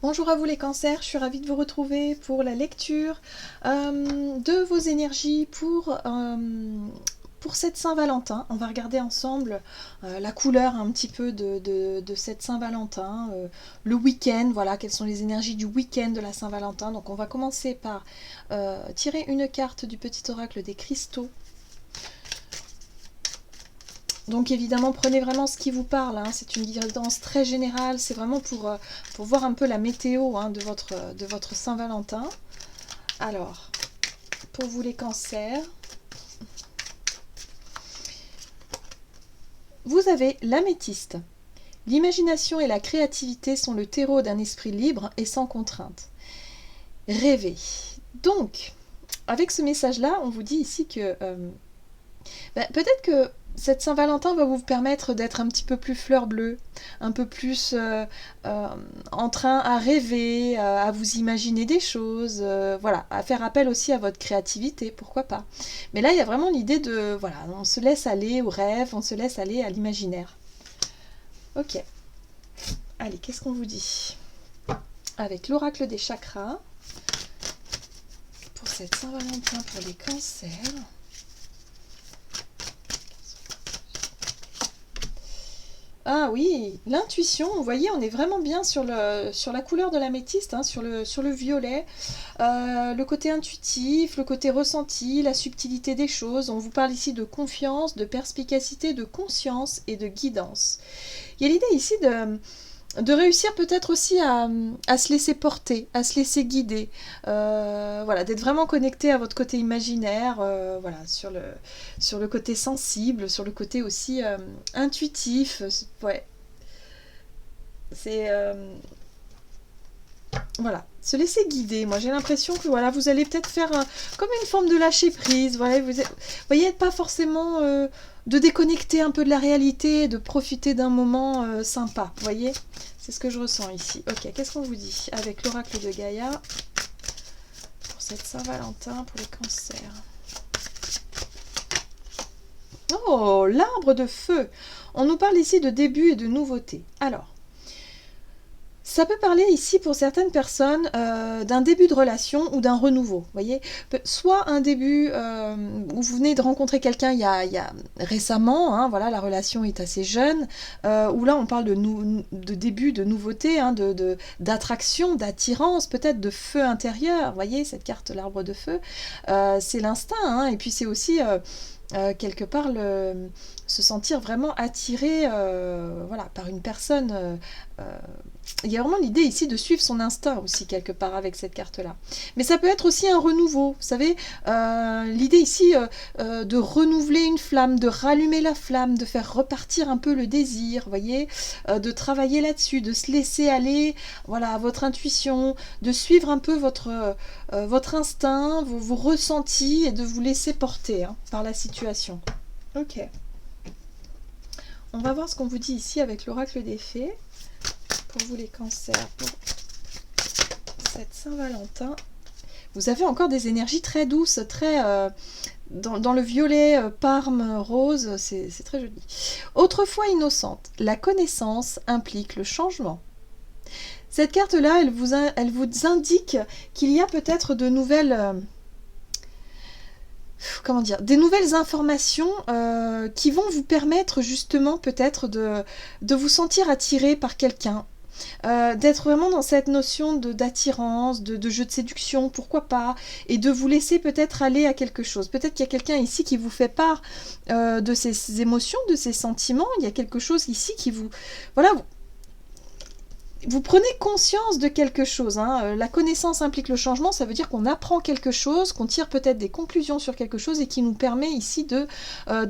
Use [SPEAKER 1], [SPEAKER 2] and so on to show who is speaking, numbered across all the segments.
[SPEAKER 1] Bonjour à vous les cancers, je suis ravie de vous retrouver pour la lecture de vos énergies pour cette Saint-Valentin. On va regarder ensemble la couleur un petit peu de cette Saint-Valentin, le week-end, voilà, quelles sont les énergies du week-end de la Saint-Valentin. Donc on va commencer par tirer une carte du petit oracle des cristaux. Donc évidemment, prenez vraiment ce qui vous parle, hein. C'est une guidance très générale, c'est vraiment pour voir un peu la météo, hein, de votre Saint-Valentin. Alors, pour vous les cancers, vous avez l'améthyste. L'imagination et la créativité sont le terreau d'un esprit libre et sans contrainte. Rêvez. Donc, avec ce message-là, on vous dit ici que peut-être que cette Saint-Valentin va vous permettre d'être un petit peu plus fleur bleue, un peu plus en train à rêver, à vous imaginer des choses, voilà, à faire appel aussi à votre créativité, pourquoi pas. Mais là, il y a vraiment l'idée de, voilà, on se laisse aller au rêve, on se laisse aller à l'imaginaire. Ok. Allez, qu'est-ce qu'on vous dit? Avec l'oracle des chakras, pour cette Saint-Valentin pour les cancers. Ah oui, l'intuition, vous voyez, on est vraiment bien sur la couleur de l'améthyste, hein, sur le violet, le côté intuitif, le côté ressenti, la subtilité des choses. On vous parle ici de confiance, de perspicacité, de conscience et de guidance. Il y a l'idée ici de réussir peut-être aussi à se laisser porter, à se laisser guider, voilà, d'être vraiment connecté à votre côté imaginaire, voilà, sur le côté sensible, sur le côté aussi intuitif, ouais, c'est voilà, se laisser guider. Moi j'ai l'impression que voilà, vous allez peut-être faire comme une forme de lâcher prise, voilà, vous voyez, pas forcément de déconnecter un peu de la réalité, de profiter d'un moment sympa, vous voyez, c'est ce que je ressens ici. Ok, qu'est-ce qu'on vous dit avec l'oracle de Gaïa pour cette Saint-Valentin pour les cancers? Oh, l'arbre de feu. On nous parle ici de début et de nouveauté. Alors, ça peut parler ici pour certaines personnes d'un début de relation ou d'un renouveau, vous voyez, soit un début où vous venez de rencontrer quelqu'un il y a récemment, hein, voilà, la relation est assez jeune, où là on parle de début, de nouveauté, hein, d'attraction, d'attirance, peut-être de feu intérieur, vous voyez, cette carte l'arbre de feu, c'est l'instinct, hein, et puis c'est aussi quelque part se sentir vraiment attiré voilà, par une personne. Il y a vraiment l'idée ici de suivre son instinct aussi quelque part avec cette carte-là. Mais ça peut être aussi un renouveau, vous savez, l'idée ici de renouveler une flamme, de rallumer la flamme, de faire repartir un peu le désir, vous voyez, de travailler là-dessus, de se laisser aller, voilà, à votre intuition, de suivre un peu votre instinct, vos ressentis et de vous laisser porter, hein, par la situation. Ok. On va voir ce qu'on vous dit ici avec l'oracle des fées. Pour vous les cancers, pour cette Saint-Valentin, vous avez encore des énergies très douces, très dans le violet, parme, rose, c'est très joli. Autrefois innocente, la connaissance implique le changement. Cette carte-là, elle vous indique qu'il y a peut-être de nouvelles... comment dire, des nouvelles informations qui vont vous permettre justement peut-être de vous sentir attiré par quelqu'un. D'être vraiment dans cette notion d'attirance, de jeu de séduction, pourquoi pas, et de vous laisser peut-être aller à quelque chose. Peut-être qu'il y a quelqu'un ici qui vous fait part de ses émotions, de ses sentiments, il y a quelque chose ici qui vous... Voilà, vous prenez conscience de quelque chose, hein. La connaissance implique le changement, ça veut dire qu'on apprend quelque chose, qu'on tire peut-être des conclusions sur quelque chose et qui nous permet ici de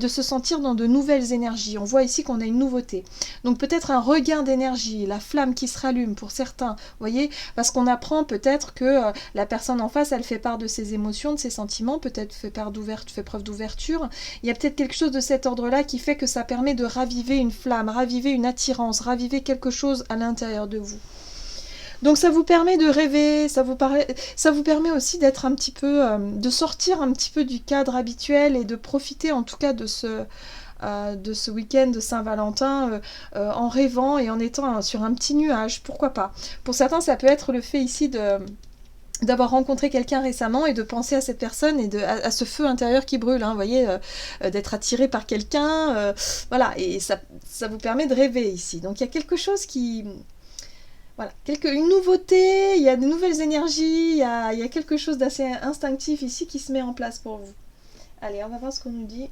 [SPEAKER 1] se sentir dans de nouvelles énergies. On voit ici qu'on a une nouveauté. Donc peut-être un regain d'énergie, la flamme qui se rallume pour certains, vous voyez, parce qu'on apprend peut-être que la personne en face, elle fait part de ses émotions, de ses sentiments, peut-être fait preuve d'ouverture. Il y a peut-être quelque chose de cet ordre-là qui fait que ça permet de raviver une flamme, raviver une attirance, raviver quelque chose à l'intérieur de vous. Donc ça vous permet de rêver, ça vous permet aussi d'être un petit peu, de sortir un petit peu du cadre habituel et de profiter en tout cas de ce de ce week-end de Saint-Valentin en rêvant et en étant sur un petit nuage, pourquoi pas. Pour certains, ça peut être le fait ici d'avoir rencontré quelqu'un récemment et de penser à cette personne et à ce feu intérieur qui brûle, hein, vous voyez, d'être attiré par quelqu'un, voilà, et ça vous permet de rêver ici. Donc il y a quelque chose qui... Voilà, une nouveauté, il y a de nouvelles énergies, il y a quelque chose d'assez instinctif ici qui se met en place pour vous. Allez, on va voir ce qu'on nous dit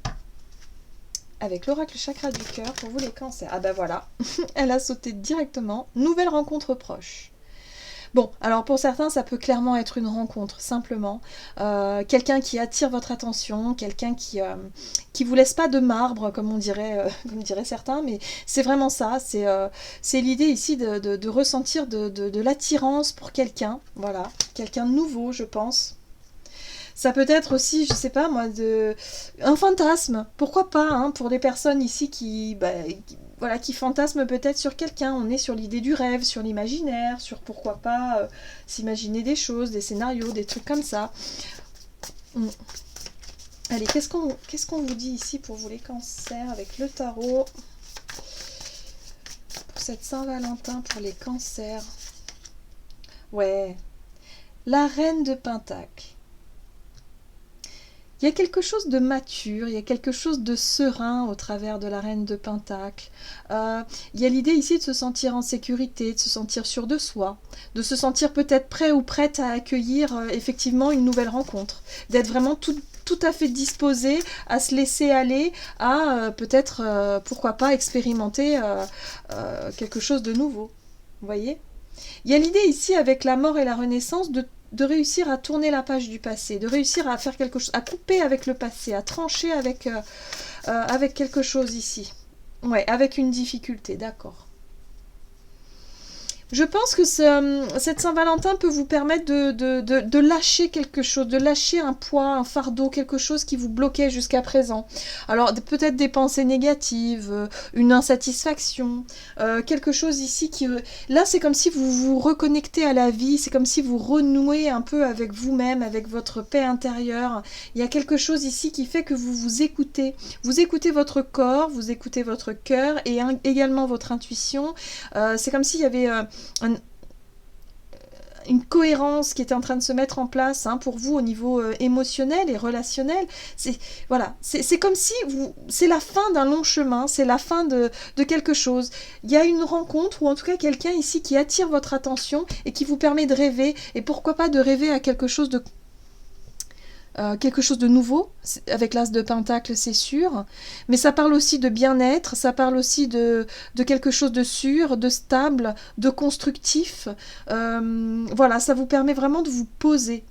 [SPEAKER 1] avec l'oracle chakra du cœur pour vous les cancers. Ah ben voilà, elle a sauté directement. Nouvelle rencontre proche. Bon, alors pour certains, ça peut clairement être une rencontre, simplement. Quelqu'un qui attire votre attention, quelqu'un qui vous laisse pas de marbre, comme comme diraient certains, mais c'est vraiment ça. C'est l'idée ici de ressentir de l'attirance pour quelqu'un, voilà, quelqu'un de nouveau, je pense. Ça peut être aussi, je sais pas moi, un fantasme. Pourquoi pas, hein, pour les personnes ici voilà, qui fantasment peut-être sur quelqu'un. On est sur l'idée du rêve, sur l'imaginaire, sur pourquoi pas s'imaginer des choses, des scénarios, des trucs comme ça. Allez, qu'est-ce qu'on vous dit ici pour vous les cancers avec le tarot pour cette Saint-Valentin pour les cancers? Ouais, la reine de Pentacle. Il y a quelque chose de mature, il y a quelque chose de serein au travers de la reine de Pentacle. Il y a l'idée ici de se sentir en sécurité, de se sentir sûr de soi, de se sentir peut-être prêt ou prête à accueillir effectivement une nouvelle rencontre, d'être vraiment tout à fait disposé à se laisser aller, à peut-être, pourquoi pas, expérimenter quelque chose de nouveau. Vous voyez ? Il y a l'idée ici avec la mort et la renaissance de réussir à tourner la page du passé, de réussir à faire quelque chose, à couper avec le passé, à trancher avec quelque chose ici. Ouais, avec une difficulté, d'accord. Je pense que cette Saint-Valentin peut vous permettre de lâcher quelque chose, de lâcher un poids, un fardeau, quelque chose qui vous bloquait jusqu'à présent. Alors peut-être des pensées négatives, une insatisfaction, quelque chose ici qui... Là c'est comme si vous vous reconnectez à la vie, c'est comme si vous renouez un peu avec vous-même, avec votre paix intérieure. Il y a quelque chose ici qui fait que vous vous écoutez. Vous écoutez votre corps, vous écoutez votre cœur et également votre intuition. C'est comme s'il y avait... une cohérence qui était en train de se mettre en place pour vous au niveau émotionnel et relationnel. C'est comme si c'est la fin d'un long chemin, c'est la fin de quelque chose. Il y a une rencontre ou en tout cas quelqu'un ici qui attire votre attention et qui vous permet de rêver, et pourquoi pas de rêver à quelque chose de nouveau, avec l'as de Pentacle, c'est sûr, mais ça parle aussi de bien-être, ça parle aussi de quelque chose de sûr, de stable, de constructif. Voilà, ça vous permet vraiment de vous poser.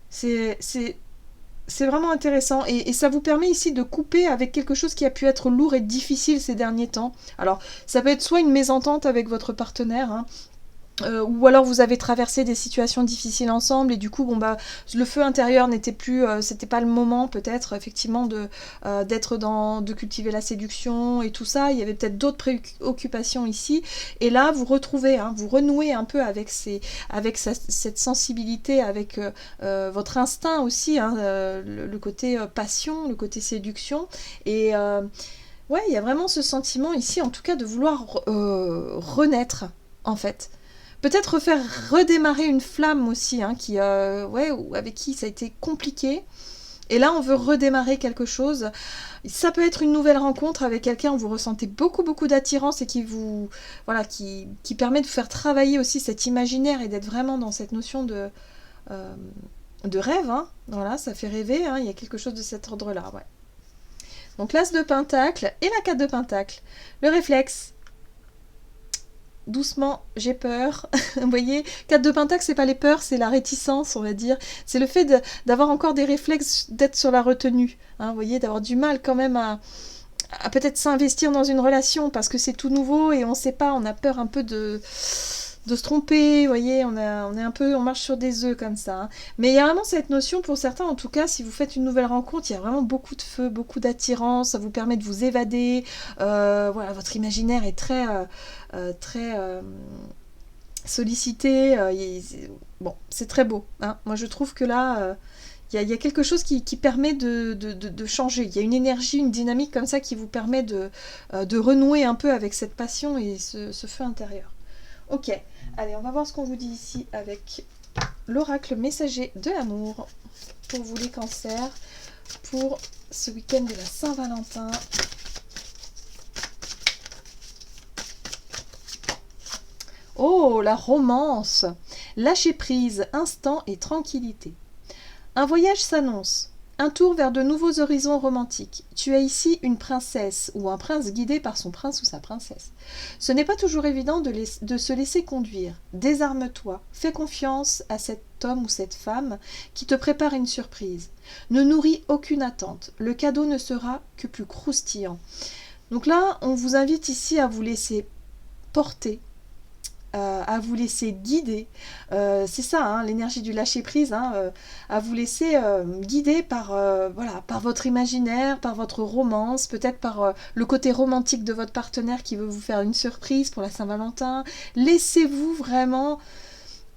[SPEAKER 1] C'est vraiment intéressant, et ça vous permet ici de couper avec quelque chose qui a pu être lourd et difficile ces derniers temps. Alors, ça peut être soit une mésentente avec votre partenaire, ou alors vous avez traversé des situations difficiles ensemble et du coup le feu intérieur n'était plus, c'était pas le moment peut-être effectivement de cultiver la séduction et tout ça. Il y avait peut-être d'autres préoccupations ici, et là vous retrouvez, vous renouez un peu avec cette sensibilité, avec votre instinct aussi, le côté passion, le côté séduction, et ouais, il y a vraiment ce sentiment ici en tout cas de vouloir renaître en fait. Peut-être faire redémarrer une flamme aussi, avec qui ça a été compliqué. Et là, on veut redémarrer quelque chose. Ça peut être une nouvelle rencontre avec quelqu'un où vous ressentez beaucoup, beaucoup d'attirance et qui permet de vous faire travailler aussi cet imaginaire et d'être vraiment dans cette notion de rêve. Voilà, ça fait rêver. Il y a quelque chose de cet ordre-là. Ouais. Donc, l'as de Pentacle et la 4 de Pentacle. Le réflexe. Doucement, j'ai peur. Vous voyez, 4 de Pentacle, c'est pas les peurs, c'est la réticence, on va dire. C'est le fait d'avoir encore des réflexes, d'être sur la retenue. Vous voyez, d'avoir du mal quand même à peut-être s'investir dans une relation parce que c'est tout nouveau et on sait pas, on a peur un peu de se tromper, vous voyez, on marche sur des œufs comme ça. Mais il y a vraiment cette notion, pour certains en tout cas, si vous faites une nouvelle rencontre, il y a vraiment beaucoup de feu, beaucoup d'attirance, ça vous permet de vous évader. Voilà, votre imaginaire est très sollicité. Bon, c'est très beau. Moi, je trouve que là, Il y a quelque chose qui permet de changer. Il y a une énergie, une dynamique comme ça qui vous permet de renouer un peu avec cette passion et ce feu intérieur. Ok, allez, on va voir ce qu'on vous dit ici avec l'oracle messager de l'amour pour vous les cancers, pour ce week-end de la Saint-Valentin. Oh, la romance! Lâcher prise, instant et tranquillité. Un voyage s'annonce. Un tour vers de nouveaux horizons romantiques. Tu as ici une princesse ou un prince guidé par son prince ou sa princesse. Ce n'est pas toujours évident de se laisser conduire. Désarme-toi. Fais confiance à cet homme ou cette femme qui te prépare une surprise. Ne nourris aucune attente. Le cadeau ne sera que plus croustillant. Donc là, on vous invite ici à vous laisser porter, à vous laisser guider, c'est ça, hein, l'énergie du lâcher prise, hein, à vous laisser guider par, voilà, par votre imaginaire, par votre romance, peut-être par le côté romantique de votre partenaire qui veut vous faire une surprise pour la Saint-Valentin. Laissez-vous vraiment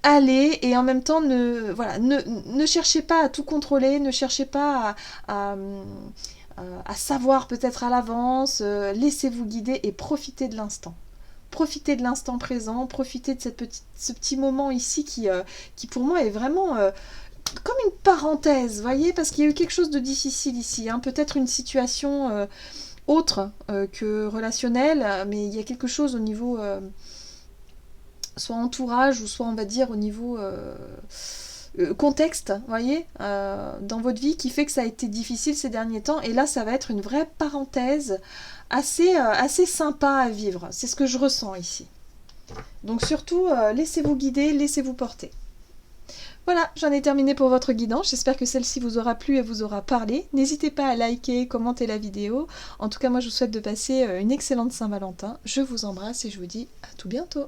[SPEAKER 1] aller et en même temps ne cherchez pas à tout contrôler, ne cherchez pas à savoir peut-être à l'avance, laissez-vous guider et profitez de l'instant. Profitez de l'instant présent, profitez de ce petit moment ici qui pour moi est vraiment comme une parenthèse, vous voyez, parce qu'il y a eu quelque chose de difficile ici, hein, peut-être une situation autre que relationnelle, mais il y a quelque chose au niveau soit entourage ou soit on va dire au niveau contexte, vous voyez, dans votre vie qui fait que ça a été difficile ces derniers temps, et là ça va être une vraie parenthèse assez sympa à vivre. C'est ce que je ressens ici. Donc surtout, laissez-vous guider, laissez-vous porter. Voilà, j'en ai terminé pour votre guidance. J'espère que celle-ci vous aura plu et vous aura parlé. N'hésitez pas à liker, commenter la vidéo. En tout cas, moi, je vous souhaite de passer une excellente Saint-Valentin. Je vous embrasse et je vous dis à tout bientôt.